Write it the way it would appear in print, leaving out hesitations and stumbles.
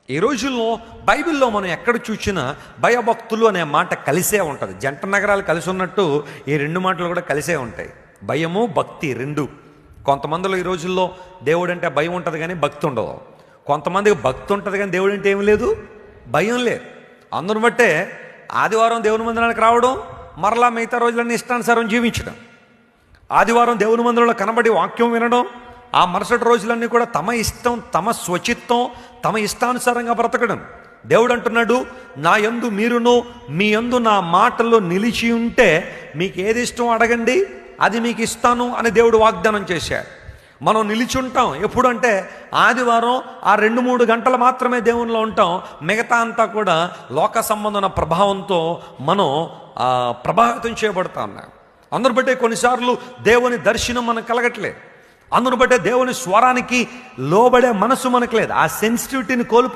ఈ రోజుల్లో బైబిల్లో మనం ఎక్కడ చూసినా భయభక్తులు అనే మాట కలిసే ఉంటుంది. జంట నగరాలు కలిసి ఉన్నట్టు ఈ రెండు మాటలు కూడా కలిసే ఉంటాయి. భయము భక్తి రెండు. కొంతమందిలో ఈ రోజుల్లో దేవుడు అంటే భయం ఉంటుంది కానీ భక్తి ఉండదు. కొంతమందికి భక్తి ఉంటుంది కానీ దేవుడు అంటే ఏం లేదు, భయం లేదు. అందును బట్టే ఆదివారం దేవుని మందిరానికి రావడం, మరలా మిగతా రోజులన్నీ ఇష్టానుసారం జీవించడం. ఆదివారం దేవుని మందిరంలో కనబడి వాక్యం వినడం, ఆ మరుసటి రోజులన్నీ కూడా తమ ఇష్టం, తమ స్వచిత్తం, తమ ఇష్టానుసారంగా బ్రతకడం. దేవుడు అంటున్నాడు, నా యందు మీరును మీ యందు నా మాటల్లో నిలిచి ఉంటే మీకు ఏది ఇష్టం అడగండి, అది మీకు ఇస్తాను అని దేవుడు వాగ్దానం చేశాడు. మనం నిలిచి ఉంటాం ఎప్పుడంటే ఆదివారం ఆ 2-3 గంటలు మాత్రమే దేవునిలో ఉంటాం. మిగతా అంతా కూడా లోక సంబంధమైన ప్రభావంతో మనం ప్రభావితం చేయబడతా ఉన్నాం. అందును బట్టే కొన్నిసార్లు దేవుని దర్శనం మనకు కలగట్లేదు. అందును బట్టే దేవుని స్వరానికి లోబడే మనసు మనకు లేదు. ఆ సెన్సిటివిటీని కోల్పో